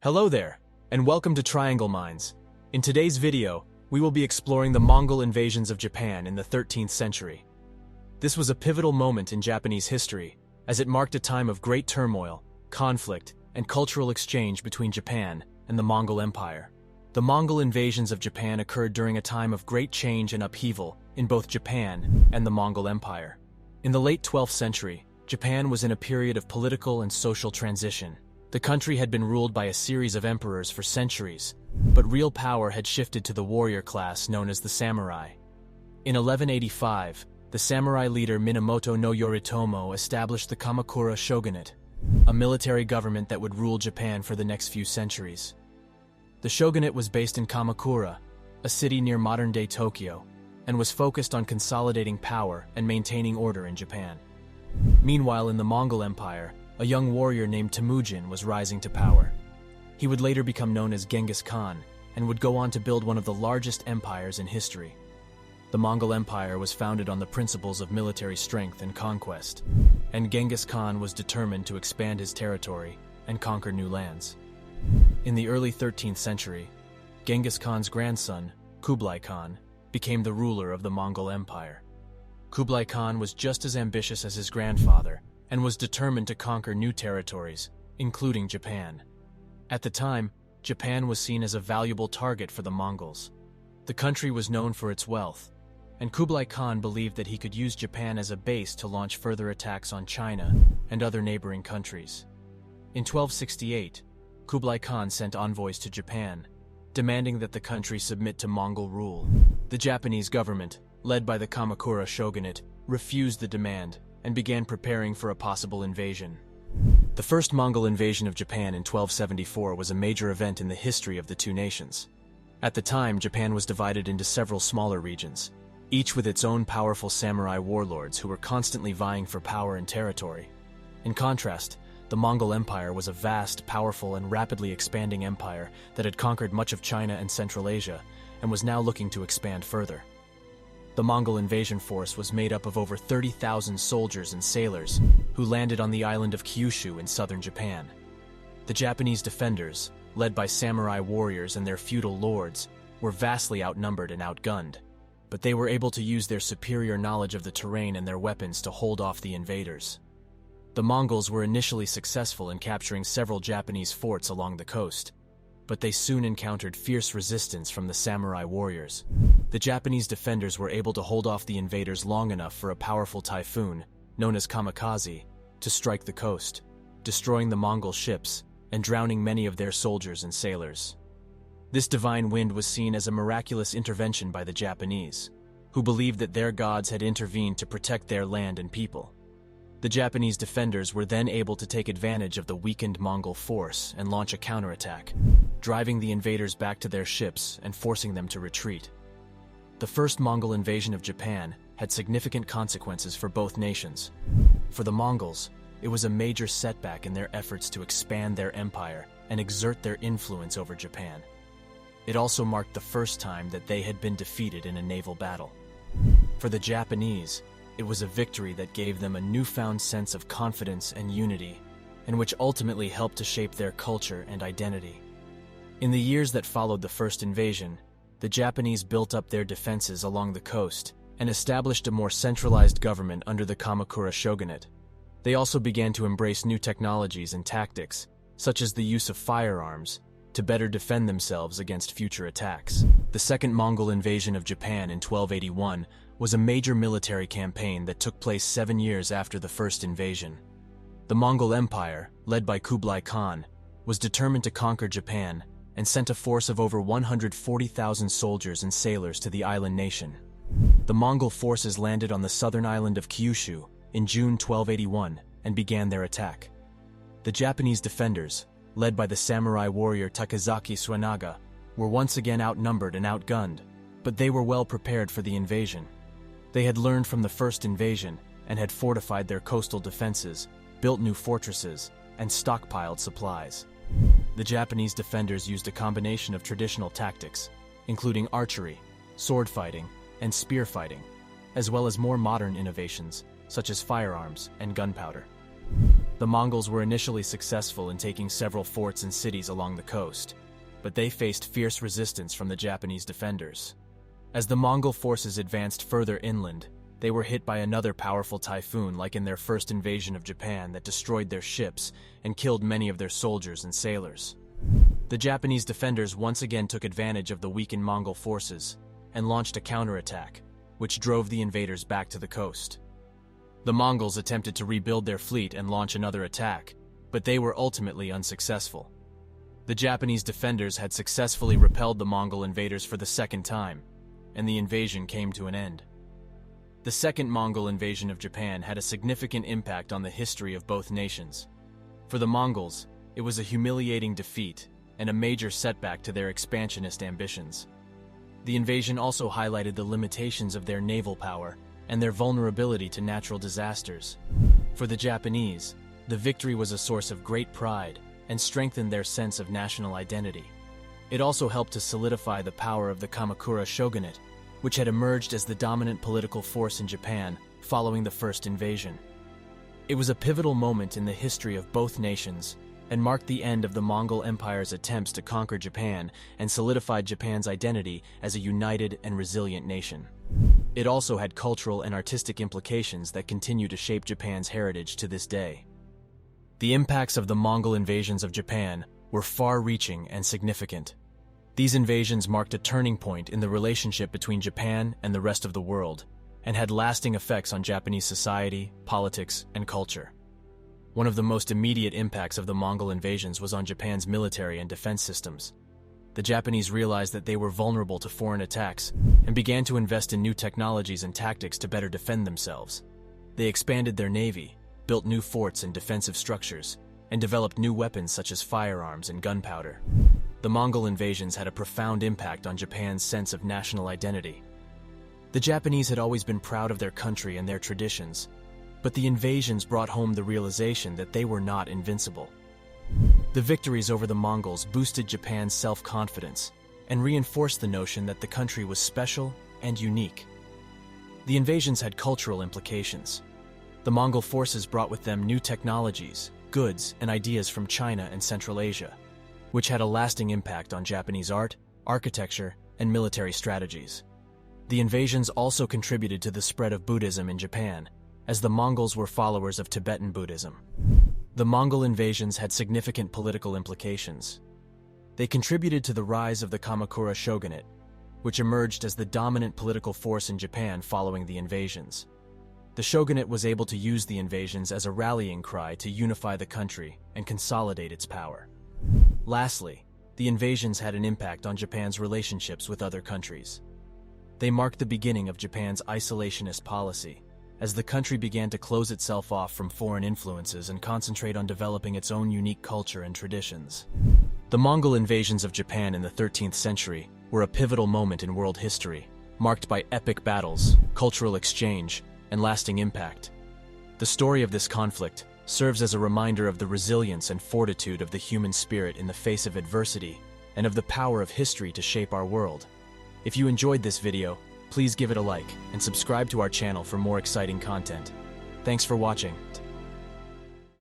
Hello there, and welcome to Triangle Minds. In today's video, we will be exploring the Mongol invasions of Japan in the 13th century. This was a pivotal moment in Japanese history, as it marked a time of great turmoil, conflict, and cultural exchange between Japan and the Mongol Empire. The Mongol invasions of Japan occurred during a time of great change and upheaval in both Japan and the Mongol Empire. In the late 12th century, Japan was in a period of political and social transition. The country had been ruled by a series of emperors for centuries, but real power had shifted to the warrior class known as the samurai. In 1185, the samurai leader Minamoto no Yoritomo established the Kamakura shogunate, a military government that would rule Japan for the next few centuries. The shogunate was based in Kamakura, a city near modern-day Tokyo, and was focused on consolidating power and maintaining order in Japan. Meanwhile, in the Mongol Empire, a young warrior named Temujin was rising to power. He would later become known as Genghis Khan and would go on to build one of the largest empires in history. The Mongol Empire was founded on the principles of military strength and conquest, and Genghis Khan was determined to expand his territory and conquer new lands. In the early 13th century, Genghis Khan's grandson, Kublai Khan, became the ruler of the Mongol Empire. Kublai Khan was just as ambitious as his grandfather and was determined to conquer new territories, including Japan. At the time, Japan was seen as a valuable target for the Mongols. The country was known for its wealth, and Kublai Khan believed that he could use Japan as a base to launch further attacks on China and other neighboring countries. In 1268, Kublai Khan sent envoys to Japan, demanding that the country submit to Mongol rule. The Japanese government, led by the Kamakura shogunate, refused the demand and began preparing for a possible invasion. The first Mongol invasion of Japan in 1274 was a major event in the history of the two nations. At the time, Japan was divided into several smaller regions, each with its own powerful samurai warlords who were constantly vying for power and territory. In contrast, the Mongol Empire was a vast, powerful, and rapidly expanding empire that had conquered much of China and Central Asia and was now looking to expand further. The Mongol invasion force was made up of over 30,000 soldiers and sailors who landed on the island of Kyushu in southern Japan. The Japanese defenders, led by samurai warriors and their feudal lords, were vastly outnumbered and outgunned, but they were able to use their superior knowledge of the terrain and their weapons to hold off the invaders. The Mongols were initially successful in capturing several Japanese forts along the coast, but they soon encountered fierce resistance from the samurai warriors. The Japanese defenders were able to hold off the invaders long enough for a powerful typhoon, known as kamikaze, to strike the coast, destroying the Mongol ships and drowning many of their soldiers and sailors. This divine wind was seen as a miraculous intervention by the Japanese, who believed that their gods had intervened to protect their land and people. The Japanese defenders were then able to take advantage of the weakened Mongol force and launch a counterattack, driving the invaders back to their ships and forcing them to retreat. The first Mongol invasion of Japan had significant consequences for both nations. For the Mongols, it was a major setback in their efforts to expand their empire and exert their influence over Japan. It also marked the first time that they had been defeated in a naval battle. For the Japanese, it was a victory that gave them a newfound sense of confidence and unity, and which ultimately helped to shape their culture and identity. In the years that followed the first invasion, the Japanese built up their defenses along the coast and established a more centralized government under the Kamakura shogunate. They also began to embrace new technologies and tactics, such as the use of firearms, to better defend themselves against future attacks. The second Mongol invasion of Japan in 1281 was a major military campaign that took place 7 years after the first invasion. The Mongol Empire, led by Kublai Khan, was determined to conquer Japan and sent a force of over 140,000 soldiers and sailors to the island nation. The Mongol forces landed on the southern island of Kyushu in June 1281 and began their attack. The Japanese defenders, led by the samurai warrior Takazaki Suenaga, were once again outnumbered and outgunned, but they were well prepared for the invasion. They had learned from the first invasion and had fortified their coastal defenses, built new fortresses, and stockpiled supplies. The Japanese defenders used a combination of traditional tactics, including archery, sword fighting, and spear fighting, as well as more modern innovations, such as firearms and gunpowder. The Mongols were initially successful in taking several forts and cities along the coast, but they faced fierce resistance from the Japanese defenders. As the Mongol forces advanced further inland, they were hit by another powerful typhoon like in their first invasion of Japan that destroyed their ships and killed many of their soldiers and sailors. The Japanese defenders once again took advantage of the weakened Mongol forces and launched a counterattack, which drove the invaders back to the coast. The Mongols attempted to rebuild their fleet and launch another attack, but they were ultimately unsuccessful. The Japanese defenders had successfully repelled the Mongol invaders for the second time, and the invasion came to an end. The second Mongol invasion of Japan had a significant impact on the history of both nations. For the Mongols, it was a humiliating defeat and a major setback to their expansionist ambitions. The invasion also highlighted the limitations of their naval power and their vulnerability to natural disasters. For the Japanese, the victory was a source of great pride and strengthened their sense of national identity. It also helped to solidify the power of the Kamakura shogunate, which had emerged as the dominant political force in Japan following the first invasion. It was a pivotal moment in the history of both nations and marked the end of the Mongol Empire's attempts to conquer Japan and solidified Japan's identity as a united and resilient nation. It also had cultural and artistic implications that continue to shape Japan's heritage to this day. The impacts of the Mongol invasions of Japan were far-reaching and significant. These invasions marked a turning point in the relationship between Japan and the rest of the world, and had lasting effects on Japanese society, politics, and culture. One of the most immediate impacts of the Mongol invasions was on Japan's military and defense systems. The Japanese realized that they were vulnerable to foreign attacks and began to invest in new technologies and tactics to better defend themselves. They expanded their navy, built new forts and defensive structures, and developed new weapons such as firearms and gunpowder. The Mongol invasions had a profound impact on Japan's sense of national identity. The Japanese had always been proud of their country and their traditions, but the invasions brought home the realization that they were not invincible. The victories over the Mongols boosted Japan's self-confidence and reinforced the notion that the country was special and unique. The invasions had cultural implications. The Mongol forces brought with them new technologies, goods, and ideas from China and Central Asia, which had a lasting impact on Japanese art, architecture, and military strategies. The invasions also contributed to the spread of Buddhism in Japan, as the Mongols were followers of Tibetan Buddhism. The Mongol invasions had significant political implications. They contributed to the rise of the Kamakura shogunate, which emerged as the dominant political force in Japan following the invasions. The shogunate was able to use the invasions as a rallying cry to unify the country and consolidate its power. Lastly, the invasions had an impact on Japan's relationships with other countries. They marked the beginning of Japan's isolationist policy, as the country began to close itself off from foreign influences and concentrate on developing its own unique culture and traditions. The Mongol invasions of Japan in the 13th century were a pivotal moment in world history, marked by epic battles, cultural exchange, and lasting impact. The story of this conflict serves as a reminder of the resilience and fortitude of the human spirit in the face of adversity, and of the power of history to shape our world. If you enjoyed this video, please give it a like and subscribe to our channel for more exciting content. Thanks for watching.